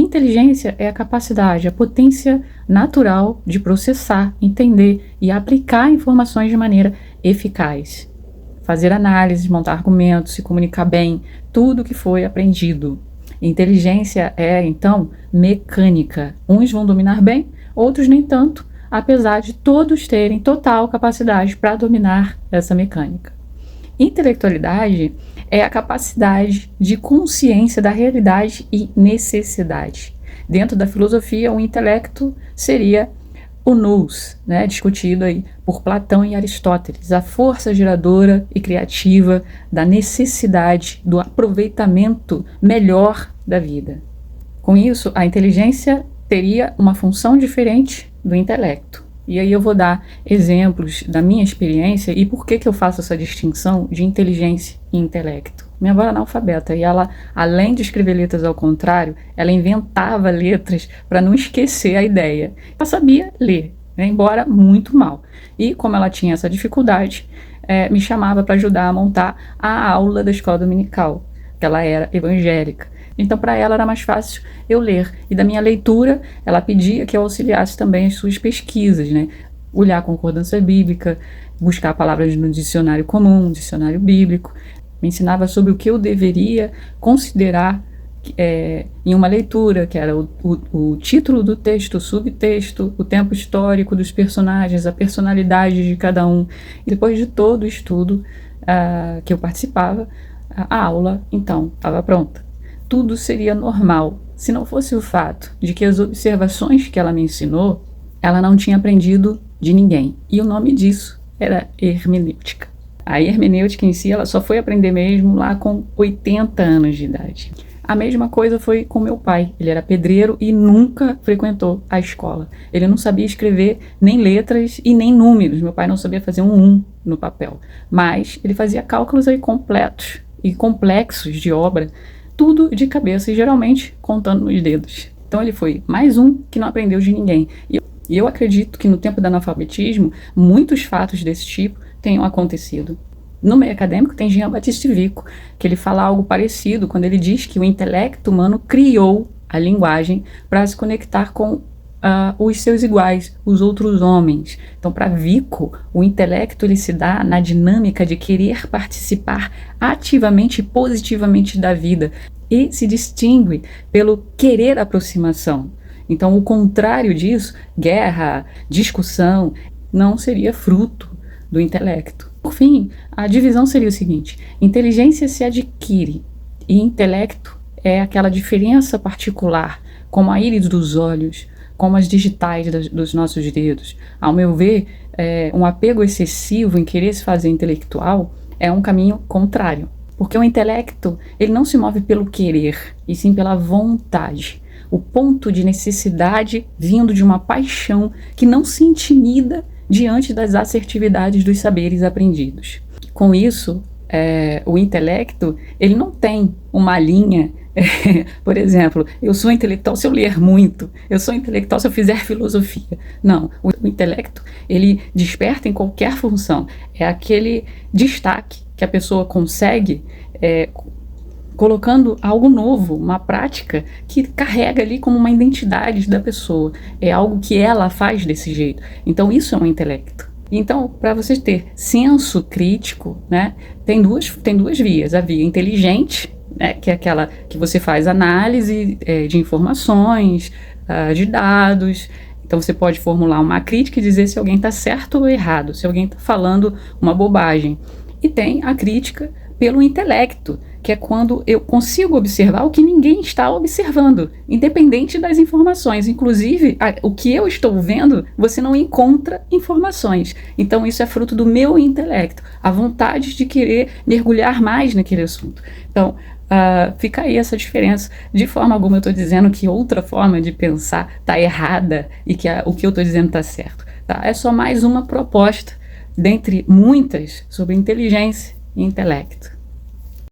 Inteligência é a capacidade, a potência natural de processar, entender e aplicar informações de maneira eficaz. Fazer análises, montar argumentos, se comunicar bem, tudo que foi aprendido. Inteligência é, então, mecânica. Uns vão dominar bem, outros nem tanto, apesar de todos terem total capacidade para dominar essa mecânica. Intelectualidade é a capacidade de consciência da realidade e necessidade. Dentro da filosofia, o intelecto seria o nous, discutido aí por Platão e Aristóteles, a força geradora e criativa da necessidade do aproveitamento melhor da vida. Com isso, a inteligência teria uma função diferente do intelecto. E aí eu vou dar exemplos da minha experiência e por que eu faço essa distinção de inteligência e intelecto. Minha avó era analfabeta e ela, além de escrever letras ao contrário, ela inventava letras para não esquecer a ideia. Ela sabia ler, embora muito mal. E como ela tinha essa dificuldade, me chamava para ajudar a montar a aula da escola dominical, que ela era evangélica. Então, para ela era mais fácil eu ler. E da minha leitura, ela pedia que eu auxiliasse também as suas pesquisas, olhar a concordância bíblica, buscar palavras no dicionário comum, dicionário bíblico. Me ensinava sobre o que eu deveria considerar em uma leitura, que era o título do texto, o subtexto, o tempo histórico dos personagens, a personalidade de cada um. E depois de todo o estudo que eu participava, a aula, então, estava pronta. Tudo seria normal, se não fosse o fato de que as observações que ela me ensinou, ela não tinha aprendido de ninguém. E o nome disso era hermenêutica. A hermenêutica em si, ela só foi aprender mesmo lá com 80 anos de idade. A mesma coisa foi com meu pai. Ele era pedreiro e nunca frequentou a escola. Ele não sabia escrever nem letras e nem números. Meu pai não sabia fazer um 1 no papel. Mas ele fazia cálculos aí completos e complexos de obra, tudo de cabeça e geralmente contando nos dedos. Então ele foi mais um que não aprendeu de ninguém. E eu acredito que no tempo do analfabetismo, muitos fatos desse tipo tenham acontecido. No meio acadêmico tem Jean-Baptiste Vico, que ele fala algo parecido quando ele diz que o intelecto humano criou a linguagem para se conectar com os seus iguais, os outros homens. Então, para Vico, o intelecto ele se dá na dinâmica de querer participar ativamente e positivamente da vida e se distingue pelo querer aproximação. Então, o contrário disso, guerra, discussão, não seria fruto do intelecto. Por fim, a divisão seria o seguinte: inteligência se adquire e intelecto é aquela diferença particular, como a íris dos olhos, como as digitais dos nossos dedos. Ao meu ver, um apego excessivo em querer se fazer intelectual é um caminho contrário. Porque o intelecto, ele não se move pelo querer, e sim pela vontade. O ponto de necessidade vindo de uma paixão que não se intimida diante das assertividades dos saberes aprendidos. Com isso, o intelecto, ele não tem uma linha. Por exemplo, eu sou intelectual se eu ler muito, eu sou intelectual se eu fizer filosofia. Não, o intelecto, ele desperta em qualquer função. É aquele destaque que a pessoa consegue colocando algo novo, uma prática que carrega ali como uma identidade da pessoa. É algo que ela faz desse jeito. Então isso é um intelecto. Então, para você ter senso crítico, tem duas vias. A via inteligente, que é aquela que você faz análise de informações, de dados. Então você pode formular uma crítica e dizer se alguém está certo ou errado, se alguém está falando uma bobagem. E tem a crítica pelo intelecto, que é quando eu consigo observar o que ninguém está observando, independente das informações. Inclusive, o que eu estou vendo, você não encontra informações. Então isso é fruto do meu intelecto, a vontade de querer mergulhar mais naquele assunto. Então, fica aí essa diferença. De forma alguma eu estou dizendo que outra forma de pensar está errada e que o que eu estou dizendo está certo. Tá? É só mais uma proposta dentre muitas sobre inteligência e intelecto.